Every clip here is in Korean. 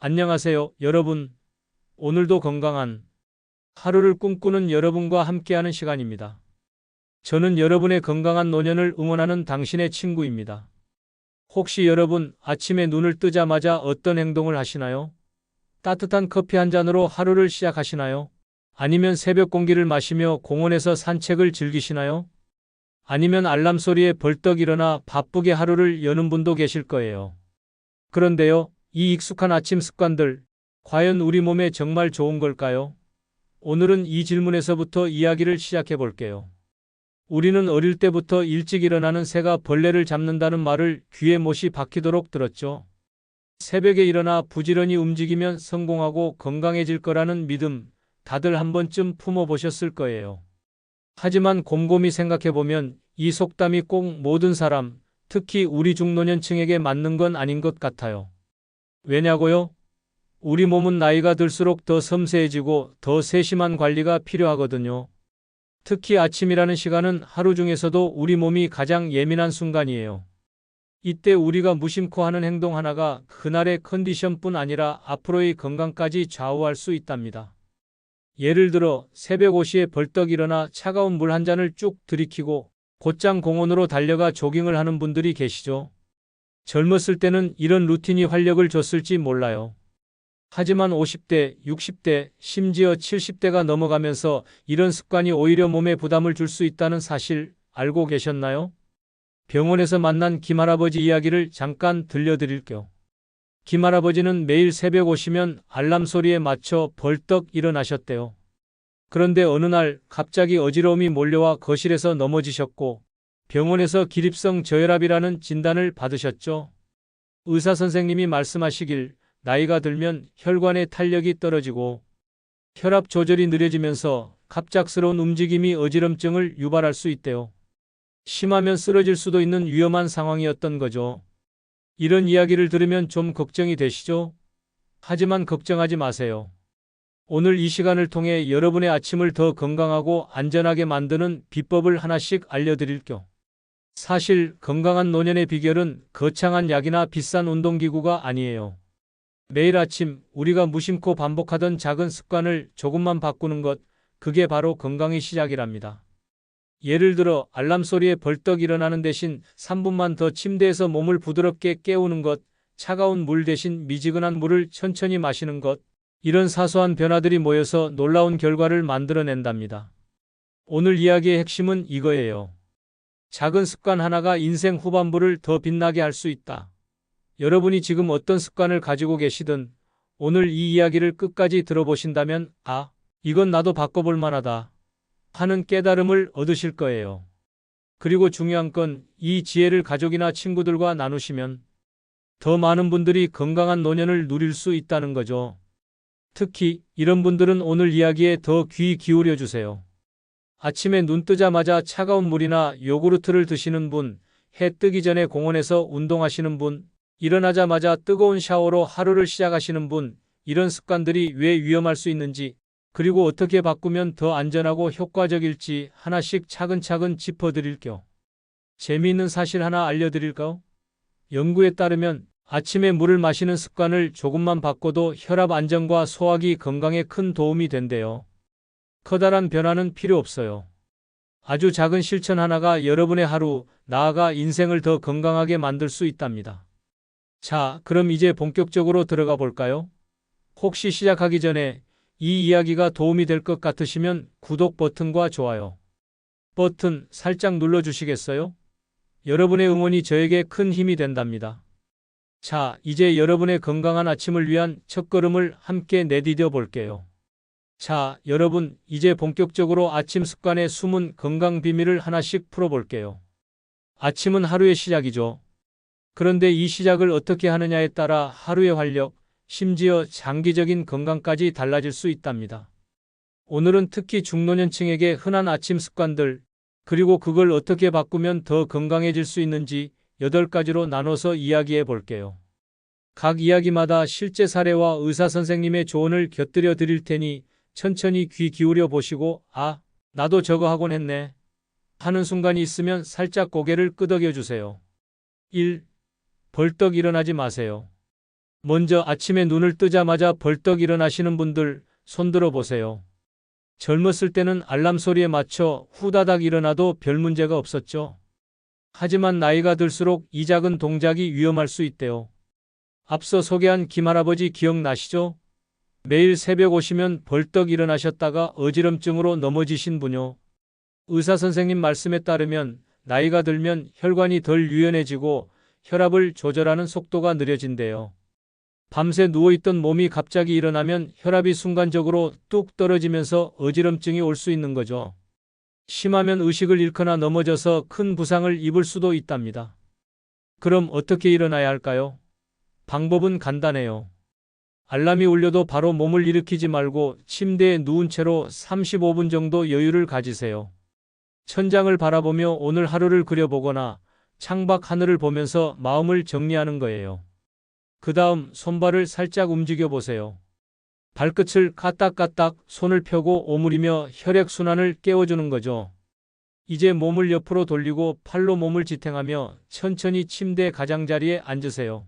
안녕하세요, 여러분. 오늘도 건강한 하루를 꿈꾸는 여러분과 함께하는 시간입니다. 저는 여러분의 건강한 노년을 응원하는 당신의 친구입니다. 혹시 여러분 아침에 눈을 뜨자마자 어떤 행동을 하시나요? 따뜻한 커피 한 잔으로 하루를 시작하시나요? 아니면 새벽 공기를 마시며 공원에서 산책을 즐기시나요? 아니면 알람 소리에 벌떡 일어나 바쁘게 하루를 여는 분도 계실 거예요. 그런데요, 이 익숙한 아침 습관들, 과연 우리 몸에 정말 좋은 걸까요? 오늘은 이 질문에서부터 이야기를 시작해 볼게요. 우리는 어릴 때부터 일찍 일어나는 새가 벌레를 잡는다는 말을 귀에 못이 박히도록 들었죠. 새벽에 일어나 부지런히 움직이면 성공하고 건강해질 거라는 믿음, 다들 한 번쯤 품어보셨을 거예요. 하지만 곰곰이 생각해 보면 이 속담이 꼭 모든 사람, 특히 우리 중노년층에게 맞는 건 아닌 것 같아요. 왜냐고요? 우리 몸은 나이가 들수록 더 섬세해지고 더 세심한 관리가 필요하거든요. 특히 아침이라는 시간은 하루 중에서도 우리 몸이 가장 예민한 순간이에요. 이때 우리가 무심코 하는 행동 하나가 그날의 컨디션뿐 아니라 앞으로의 건강까지 좌우할 수 있답니다. 예를 들어 새벽 5시에 벌떡 일어나 차가운 물 한 잔을 쭉 들이키고 곧장 공원으로 달려가 조깅을 하는 분들이 계시죠. 젊었을 때는 이런 루틴이 활력을 줬을지 몰라요. 하지만 50대, 60대, 심지어 70대가 넘어가면서 이런 습관이 오히려 몸에 부담을 줄 수 있다는 사실 알고 계셨나요? 병원에서 만난 김할아버지 이야기를 잠깐 들려드릴게요. 김할아버지는 매일 새벽 오시면 알람 소리에 맞춰 벌떡 일어나셨대요. 그런데 어느 날 갑자기 어지러움이 몰려와 거실에서 넘어지셨고 병원에서 기립성 저혈압이라는 진단을 받으셨죠. 의사 선생님이 말씀하시길 나이가 들면 혈관의 탄력이 떨어지고 혈압 조절이 느려지면서 갑작스러운 움직임이 어지럼증을 유발할 수 있대요. 심하면 쓰러질 수도 있는 위험한 상황이었던 거죠. 이런 이야기를 들으면 좀 걱정이 되시죠? 하지만 걱정하지 마세요. 오늘 이 시간을 통해 여러분의 아침을 더 건강하고 안전하게 만드는 비법을 하나씩 알려드릴게요. 사실 건강한 노년의 비결은 거창한 약이나 비싼 운동기구가 아니에요. 매일 아침 우리가 무심코 반복하던 작은 습관을 조금만 바꾸는 것, 그게 바로 건강의 시작이랍니다. 예를 들어 알람 소리에 벌떡 일어나는 대신 3분만 더 침대에서 몸을 부드럽게 깨우는 것, 차가운 물 대신 미지근한 물을 천천히 마시는 것, 이런 사소한 변화들이 모여서 놀라운 결과를 만들어낸답니다. 오늘 이야기의 핵심은 이거예요. 작은 습관 하나가 인생 후반부를 더 빛나게 할 수 있다. 여러분이 지금 어떤 습관을 가지고 계시든 오늘 이 이야기를 끝까지 들어보신다면 이건 나도 바꿔볼 만하다 하는 깨달음을 얻으실 거예요. 그리고 중요한 건 이 지혜를 가족이나 친구들과 나누시면 더 많은 분들이 건강한 노년을 누릴 수 있다는 거죠. 특히 이런 분들은 오늘 이야기에 더 귀 기울여 주세요. 아침에 눈 뜨자마자 차가운 물이나 요구르트를 드시는 분, 해 뜨기 전에 공원에서 운동하시는 분, 일어나자마자 뜨거운 샤워로 하루를 시작하시는 분, 이런 습관들이 왜 위험할 수 있는지, 그리고 어떻게 바꾸면 더 안전하고 효과적일지 하나씩 차근차근 짚어드릴게요. 재미있는 사실 하나 알려드릴까요? 연구에 따르면 아침에 물을 마시는 습관을 조금만 바꿔도 혈압 안정과 소화기 건강에 큰 도움이 된대요. 커다란 변화는 필요 없어요. 아주 작은 실천 하나가 여러분의 하루, 나아가 인생을 더 건강하게 만들 수 있답니다. 자, 그럼 이제 본격적으로 들어가 볼까요? 혹시 시작하기 전에 이 이야기가 도움이 될 것 같으시면 구독 버튼과 좋아요 버튼 살짝 눌러주시겠어요? 여러분의 응원이 저에게 큰 힘이 된답니다. 자, 이제 여러분의 건강한 아침을 위한 첫걸음을 함께 내디뎌 볼게요. 자, 여러분, 이제 본격적으로 아침 습관의 숨은 건강 비밀을 하나씩 풀어볼게요. 아침은 하루의 시작이죠. 그런데 이 시작을 어떻게 하느냐에 따라 하루의 활력, 심지어 장기적인 건강까지 달라질 수 있답니다. 오늘은 특히 중노년층에게 흔한 아침 습관들, 그리고 그걸 어떻게 바꾸면 더 건강해질 수 있는지 8가지로 나눠서 이야기해 볼게요. 각 이야기마다 실제 사례와 의사 선생님의 조언을 곁들여 드릴 테니 천천히 귀 기울여 보시고 나도 저거 하곤 했네 하는 순간이 있으면 살짝 고개를 끄덕여 주세요. 1. 벌떡 일어나지 마세요. 먼저 아침에 눈을 뜨자마자 벌떡 일어나시는 분들 손 들어 보세요. 젊었을 때는 알람 소리에 맞춰 후다닥 일어나도 별 문제가 없었죠. 하지만 나이가 들수록 이 작은 동작이 위험할 수 있대요. 앞서 소개한 김할아버지 기억나시죠? 매일 새벽 오시면 벌떡 일어나셨다가 어지럼증으로 넘어지신 분요. 의사 선생님 말씀에 따르면 나이가 들면 혈관이 덜 유연해지고 혈압을 조절하는 속도가 느려진대요. 밤새 누워있던 몸이 갑자기 일어나면 혈압이 순간적으로 뚝 떨어지면서 어지럼증이 올 수 있는 거죠. 심하면 의식을 잃거나 넘어져서 큰 부상을 입을 수도 있답니다. 그럼 어떻게 일어나야 할까요? 방법은 간단해요. 알람이 울려도 바로 몸을 일으키지 말고 침대에 누운 채로 35분 정도 여유를 가지세요. 천장을 바라보며 오늘 하루를 그려보거나 창밖 하늘을 보면서 마음을 정리하는 거예요. 그 다음 손발을 살짝 움직여 보세요. 발끝을 까딱까딱 손을 펴고 오므리며 혈액순환을 깨워주는 거죠. 이제 몸을 옆으로 돌리고 팔로 몸을 지탱하며 천천히 침대 가장자리에 앉으세요.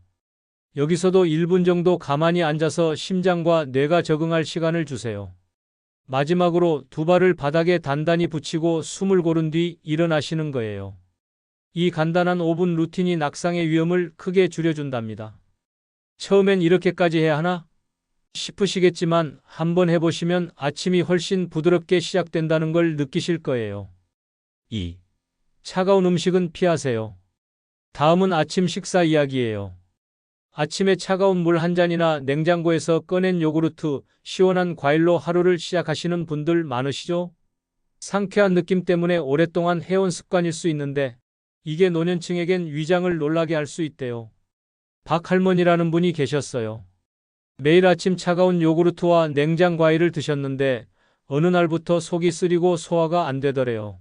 여기서도 1분 정도 가만히 앉아서 심장과 뇌가 적응할 시간을 주세요. 마지막으로 두 발을 바닥에 단단히 붙이고 숨을 고른 뒤 일어나시는 거예요. 이 간단한 5분 루틴이 낙상의 위험을 크게 줄여준답니다. 처음엔 이렇게까지 해야 하나? 싶으시겠지만 한번 해보시면 아침이 훨씬 부드럽게 시작된다는 걸 느끼실 거예요. 2. 차가운 음식은 피하세요. 다음은 아침 식사 이야기예요. 아침에 차가운 물 한 잔이나 냉장고에서 꺼낸 요구르트, 시원한 과일로 하루를 시작하시는 분들 많으시죠? 상쾌한 느낌 때문에 오랫동안 해온 습관일 수 있는데 이게 노년층에겐 위장을 놀라게 할 수 있대요. 박할머니라는 분이 계셨어요. 매일 아침 차가운 요구르트와 냉장 과일을 드셨는데 어느 날부터 속이 쓰리고 소화가 안 되더래요.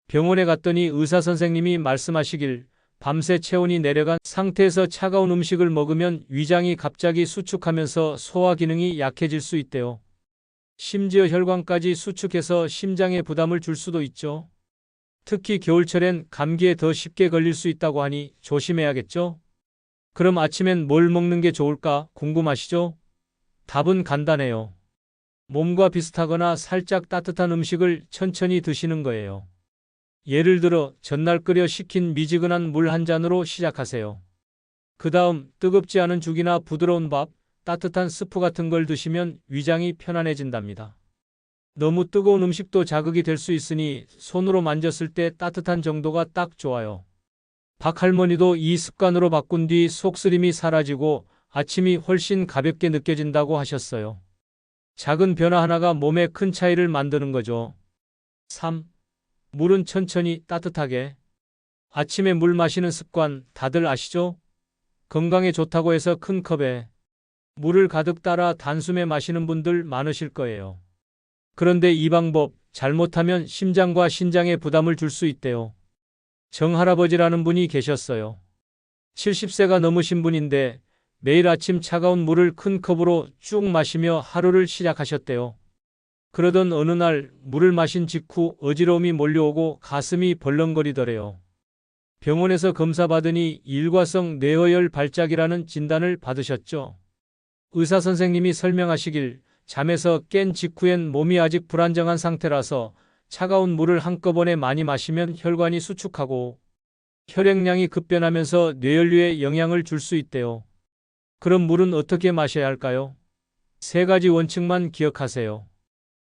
병원에 갔더니 의사 선생님이 말씀하시길 밤새 체온이 내려간 상태에서 차가운 음식을 먹으면 위장이 갑자기 수축하면서 소화 기능이 약해질 수 있대요. 심지어 혈관까지 수축해서 심장에 부담을 줄 수도 있죠. 특히 겨울철엔 감기에 더 쉽게 걸릴 수 있다고 하니 조심해야겠죠? 그럼 아침엔 뭘 먹는 게 좋을까 궁금하시죠? 답은 간단해요. 몸과 비슷하거나 살짝 따뜻한 음식을 천천히 드시는 거예요. 예를 들어 전날 끓여 식힌 미지근한 물 한 잔으로 시작하세요. 그 다음 뜨겁지 않은 죽이나 부드러운 밥, 따뜻한 스프 같은 걸 드시면 위장이 편안해진답니다. 너무 뜨거운 음식도 자극이 될 수 있으니 손으로 만졌을 때 따뜻한 정도가 딱 좋아요. 박할머니도 이 습관으로 바꾼 뒤 속쓰림이 사라지고 아침이 훨씬 가볍게 느껴진다고 하셨어요. 작은 변화 하나가 몸에 큰 차이를 만드는 거죠. 3. 물은 천천히 따뜻하게. 아침에 물 마시는 습관 다들 아시죠? 건강에 좋다고 해서 큰 컵에 물을 가득 따라 단숨에 마시는 분들 많으실 거예요. 그런데 이 방법 잘못하면 심장과 신장에 부담을 줄 수 있대요. 정할아버지라는 분이 계셨어요. 70세가 넘으신 분인데 매일 아침 차가운 물을 큰 컵으로 쭉 마시며 하루를 시작하셨대요. 그러던 어느 날 물을 마신 직후 어지러움이 몰려오고 가슴이 벌렁거리더래요. 병원에서 검사받으니 일과성 뇌어혈 발작이라는 진단을 받으셨죠. 의사 선생님이 설명하시길 잠에서 깬 직후엔 몸이 아직 불안정한 상태라서 차가운 물을 한꺼번에 많이 마시면 혈관이 수축하고 혈액량이 급변하면서 뇌혈류에 영향을 줄 수 있대요. 그럼 물은 어떻게 마셔야 할까요? 3가지 원칙만 기억하세요.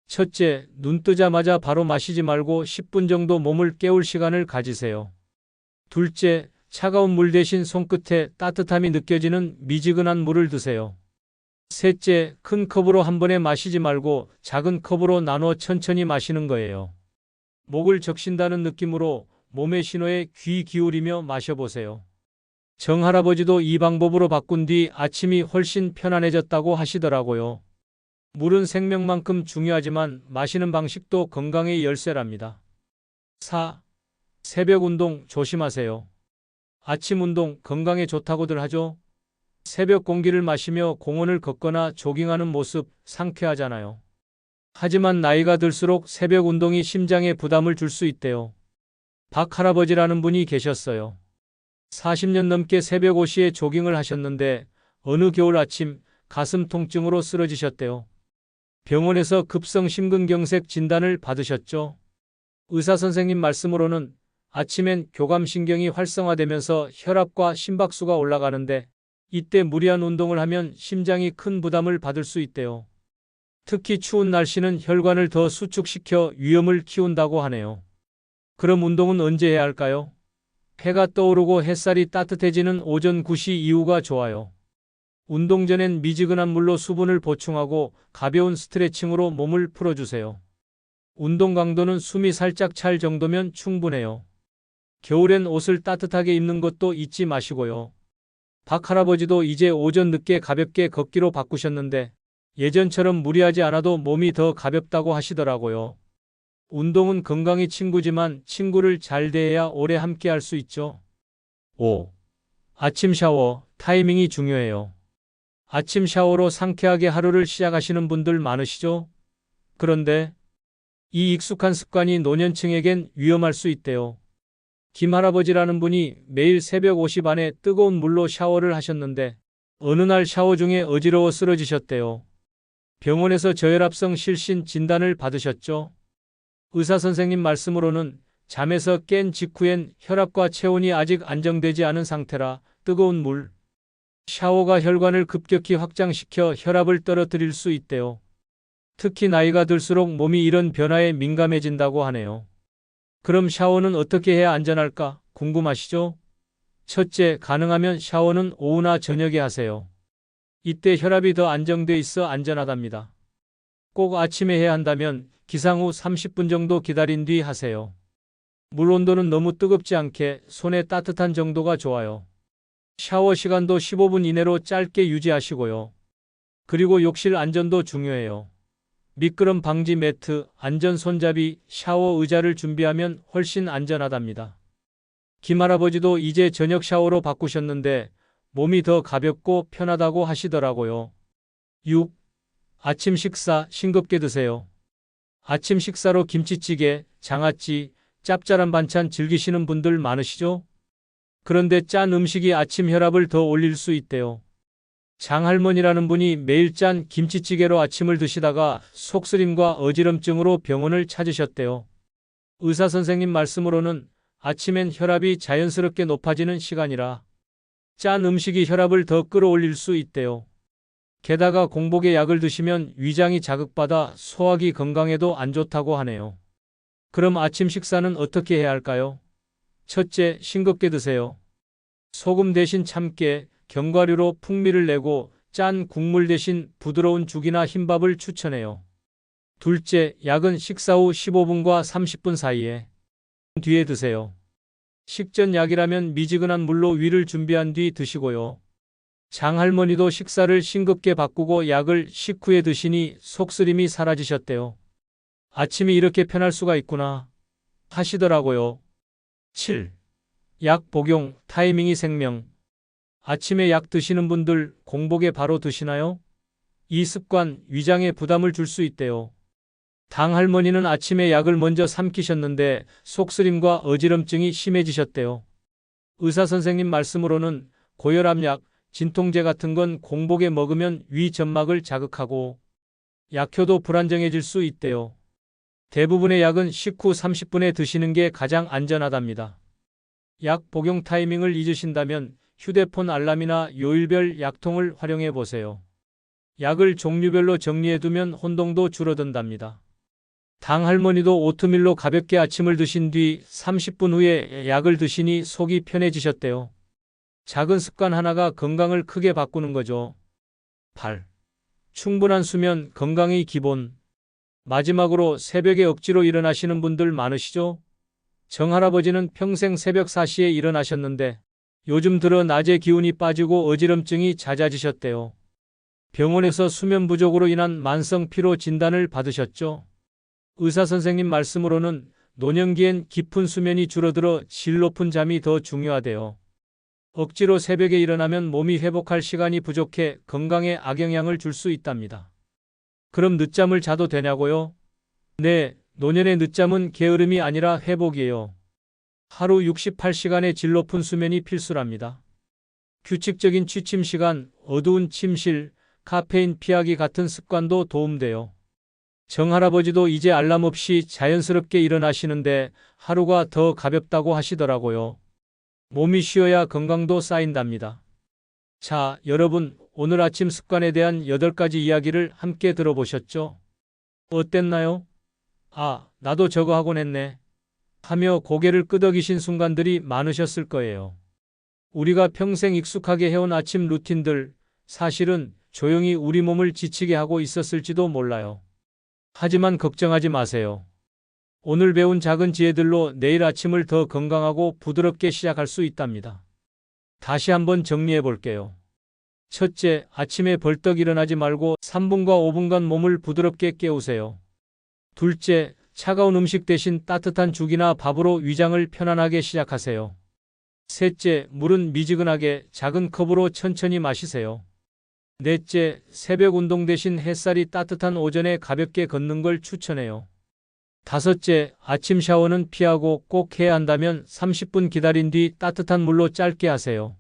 첫째, 눈 뜨자마자 바로 마시지 말고 10분 정도 몸을 깨울 시간을 가지세요. 둘째, 차가운 물 대신 손끝에 따뜻함이 느껴지는 미지근한 물을 드세요. 셋째, 큰 컵으로 한 번에 마시지 말고 작은 컵으로 나눠 천천히 마시는 거예요. 목을 적신다는 느낌으로 몸의 신호에 귀 기울이며 마셔보세요. 정할아버지도 이 방법으로 바꾼 뒤 아침이 훨씬 편안해졌다고 하시더라고요. 물은 생명만큼 중요하지만 마시는 방식도 건강의 열쇠랍니다. 4. 새벽 운동 조심하세요. 아침 운동 건강에 좋다고들 하죠? 새벽 공기를 마시며 공원을 걷거나 조깅하는 모습 상쾌하잖아요. 하지만 나이가 들수록 새벽 운동이 심장에 부담을 줄 수 있대요. 박할아버지라는 분이 계셨어요. 40년 넘게 새벽 5시에 조깅을 하셨는데 어느 겨울 아침 가슴 통증으로 쓰러지셨대요. 병원에서 급성 심근경색 진단을 받으셨죠. 의사 선생님 말씀으로는 아침엔 교감신경이 활성화되면서 혈압과 심박수가 올라가는데 이때 무리한 운동을 하면 심장이 큰 부담을 받을 수 있대요. 특히 추운 날씨는 혈관을 더 수축시켜 위험을 키운다고 하네요. 그럼 운동은 언제 해야 할까요? 해가 떠오르고 햇살이 따뜻해지는 오전 9시 이후가 좋아요. 운동 전엔 미지근한 물로 수분을 보충하고 가벼운 스트레칭으로 몸을 풀어주세요. 운동 강도는 숨이 살짝 찰 정도면 충분해요. 겨울엔 옷을 따뜻하게 입는 것도 잊지 마시고요. 박 할아버지도 이제 오전 늦게 가볍게 걷기로 바꾸셨는데 예전처럼 무리하지 않아도 몸이 더 가볍다고 하시더라고요. 운동은 건강의 친구지만 친구를 잘 대해야 오래 함께 할 수 있죠. 5. 아침 샤워, 타이밍이 중요해요. 아침 샤워로 상쾌하게 하루를 시작하시는 분들 많으시죠? 그런데 이 익숙한 습관이 노년층에겐 위험할 수 있대요. 김 할아버지라는 분이 매일 새벽 5시 반에 뜨거운 물로 샤워를 하셨는데 어느 날 샤워 중에 어지러워 쓰러지셨대요. 병원에서 저혈압성 실신 진단을 받으셨죠. 의사 선생님 말씀으로는 잠에서 깬 직후엔 혈압과 체온이 아직 안정되지 않은 상태라 뜨거운 물, 샤워가 혈관을 급격히 확장시켜 혈압을 떨어뜨릴 수 있대요. 특히 나이가 들수록 몸이 이런 변화에 민감해진다고 하네요. 그럼 샤워는 어떻게 해야 안전할까 궁금하시죠? 첫째, 가능하면 샤워는 오후나 저녁에 하세요. 이때 혈압이 더 안정돼 있어 안전하답니다. 꼭 아침에 해야 한다면 기상 후 30분 정도 기다린 뒤 하세요. 물 온도는 너무 뜨겁지 않게 손에 따뜻한 정도가 좋아요. 샤워 시간도 15분 이내로 짧게 유지하시고요. 그리고 욕실 안전도 중요해요. 미끄럼 방지 매트, 안전 손잡이, 샤워 의자를 준비하면 훨씬 안전하답니다. 김할아버지도 이제 저녁 샤워로 바꾸셨는데 몸이 더 가볍고 편하다고 하시더라고요. 6. 아침 식사 싱겁게 드세요. 아침 식사로 김치찌개, 장아찌, 짭짤한 반찬 즐기시는 분들 많으시죠? 그런데 짠 음식이 아침 혈압을 더 올릴 수 있대요. 장할머니라는 분이 매일 짠 김치찌개로 아침을 드시다가 속쓰림과 어지럼증으로 병원을 찾으셨대요. 의사 선생님 말씀으로는 아침엔 혈압이 자연스럽게 높아지는 시간이라 짠 음식이 혈압을 더 끌어올릴 수 있대요. 게다가 공복에 약을 드시면 위장이 자극받아 소화기 건강에도 안 좋다고 하네요. 그럼 아침 식사는 어떻게 해야 할까요? 첫째, 싱겁게 드세요. 소금 대신 참깨, 견과류로 풍미를 내고 짠 국물 대신 부드러운 죽이나 흰밥을 추천해요. 둘째, 약은 식사 후 15분과 30분 사이에 뒤에 드세요. 식전 약이라면 미지근한 물로 위를 준비한 뒤 드시고요. 장할머니도 식사를 싱겁게 바꾸고 약을 식후에 드시니 속쓰림이 사라지셨대요. 아침이 이렇게 편할 수가 있구나 하시더라고요. 7. 약 복용, 타이밍이 생명. 아침에 약 드시는 분들 공복에 바로 드시나요? 이 습관 위장에 부담을 줄 수 있대요. 당할머니는 아침에 약을 먼저 삼키셨는데 속쓰림과 어지럼증이 심해지셨대요. 의사 선생님 말씀으로는 고혈압약, 진통제 같은 건 공복에 먹으면 위 점막을 자극하고 약효도 불안정해질 수 있대요. 대부분의 약은 식후 30분에 드시는 게 가장 안전하답니다. 약 복용 타이밍을 잊으신다면 휴대폰 알람이나 요일별 약통을 활용해 보세요. 약을 종류별로 정리해두면 혼동도 줄어든답니다. 당할머니도 오트밀로 가볍게 아침을 드신 뒤 30분 후에 약을 드시니 속이 편해지셨대요. 작은 습관 하나가 건강을 크게 바꾸는 거죠. 8. 충분한 수면, 건강의 기본. 마지막으로 새벽에 억지로 일어나시는 분들 많으시죠? 정할아버지는 평생 새벽 4시에 일어나셨는데 요즘 들어 낮에 기운이 빠지고 어지럼증이 잦아지셨대요. 병원에서 수면 부족으로 인한 만성 피로 진단을 받으셨죠? 의사 선생님 말씀으로는 노년기엔 깊은 수면이 줄어들어 질 높은 잠이 더 중요하대요. 억지로 새벽에 일어나면 몸이 회복할 시간이 부족해 건강에 악영향을 줄 수 있답니다. 그럼 늦잠을 자도 되냐고요? 네, 노년의 늦잠은 게으름이 아니라 회복이에요. 하루 68시간의 질 높은 수면이 필수랍니다. 규칙적인 취침 시간, 어두운 침실, 카페인 피하기 같은 습관도 도움돼요. 정할아버지도 이제 알람 없이 자연스럽게 일어나시는데 하루가 더 가볍다고 하시더라고요. 몸이 쉬어야 건강도 쌓인답니다. 자, 여러분, 오늘 아침 습관에 대한 8가지 이야기를 함께 들어보셨죠? 어땠나요? 아, 나도 저거 하곤 했네. 하며 고개를 끄덕이신 순간들이 많으셨을 거예요. 우리가 평생 익숙하게 해온 아침 루틴들, 사실은 조용히 우리 몸을 지치게 하고 있었을지도 몰라요. 하지만 걱정하지 마세요. 오늘 배운 작은 지혜들로 내일 아침을 더 건강하고 부드럽게 시작할 수 있답니다. 다시 한번 정리해 볼게요. 첫째, 아침에 벌떡 일어나지 말고 3분과 5분간 몸을 부드럽게 깨우세요. 둘째, 차가운 음식 대신 따뜻한 죽이나 밥으로 위장을 편안하게 시작하세요. 셋째, 물은 미지근하게 작은 컵으로 천천히 마시세요. 넷째, 새벽 운동 대신 햇살이 따뜻한 오전에 가볍게 걷는 걸 추천해요. 다섯째, 아침 샤워는 피하고 꼭 해야 한다면 30분 기다린 뒤 따뜻한 물로 짧게 하세요.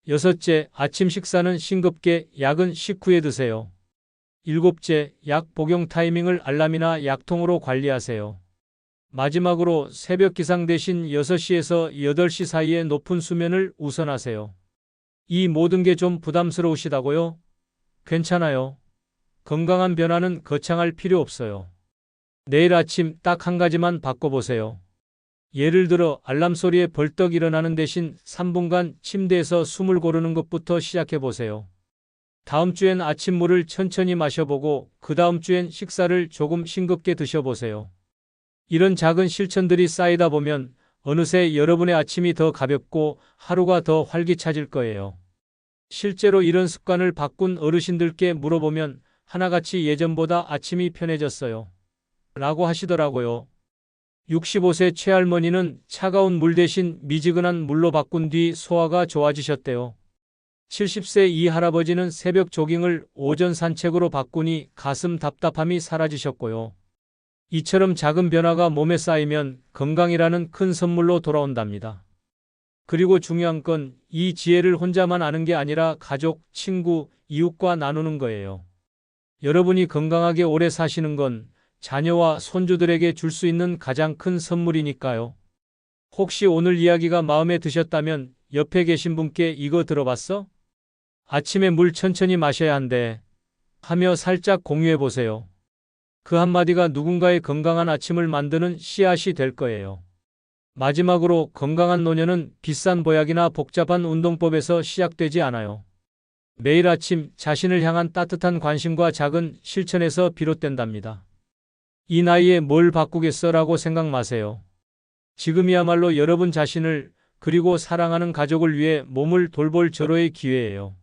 여섯째, 아침 식사는 싱겁게 약은 식후에 드세요. 일곱째, 약 복용 타이밍을 알람이나 약통으로 관리하세요. 마지막으로 새벽 기상 대신 6시에서 8시 사이에 높은 수면을 우선하세요. 이 모든 게 좀 부담스러우시다고요? 괜찮아요. 건강한 변화는 거창할 필요 없어요. 내일 아침 딱 한 가지만 바꿔보세요. 예를 들어 알람 소리에 벌떡 일어나는 대신 3분간 침대에서 숨을 고르는 것부터 시작해보세요. 다음 주엔 아침물을 천천히 마셔보고 그 다음 주엔 식사를 조금 싱겁게 드셔보세요. 이런 작은 실천들이 쌓이다 보면 어느새 여러분의 아침이 더 가볍고 하루가 더 활기차질 거예요. 실제로 이런 습관을 바꾼 어르신들께 물어보면 하나같이 예전보다 아침이 편해졌어요. 라고 하시더라고요. 65세 최할머니는 차가운 물 대신 미지근한 물로 바꾼 뒤 소화가 좋아지셨대요. 70세 이 할아버지는 새벽 조깅을 오전 산책으로 바꾸니 가슴 답답함이 사라지셨고요. 이처럼 작은 변화가 몸에 쌓이면 건강이라는 큰 선물로 돌아온답니다. 그리고 중요한 건 이 지혜를 혼자만 아는 게 아니라 가족, 친구, 이웃과 나누는 거예요. 여러분이 건강하게 오래 사시는 건 자녀와 손주들에게 줄 수 있는 가장 큰 선물이니까요. 혹시 오늘 이야기가 마음에 드셨다면 옆에 계신 분께 이거 들어봤어? 아침에 물 천천히 마셔야 한대. 하며 살짝 공유해 보세요. 그 한마디가 누군가의 건강한 아침을 만드는 씨앗이 될 거예요. 마지막으로 건강한 노년은 비싼 보약이나 복잡한 운동법에서 시작되지 않아요. 매일 아침 자신을 향한 따뜻한 관심과 작은 실천에서 비롯된답니다. 이 나이에 뭘 바꾸겠어라고 생각 마세요. 지금이야말로 여러분 자신을 그리고 사랑하는 가족을 위해 몸을 돌볼 절호의 기회예요.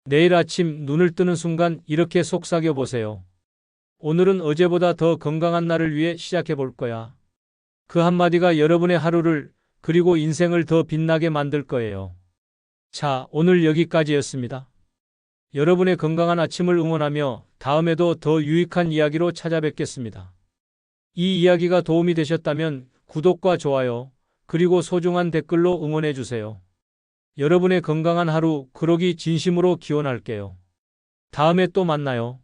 내일 아침 눈을 뜨는 순간 이렇게 속삭여 보세요. 오늘은 어제보다 더 건강한 날을 위해 시작해 볼 거야. 그 한마디가 여러분의 하루를 그리고 인생을 더 빛나게 만들 거예요. 자, 오늘 여기까지였습니다. 여러분의 건강한 아침을 응원하며 다음에도 더 유익한 이야기로 찾아뵙겠습니다. 이 이야기가 도움이 되셨다면 구독과 좋아요, 그리고 소중한 댓글로 응원해 주세요. 여러분의 건강한 하루 그러기 진심으로 기원할게요. 다음에 또 만나요.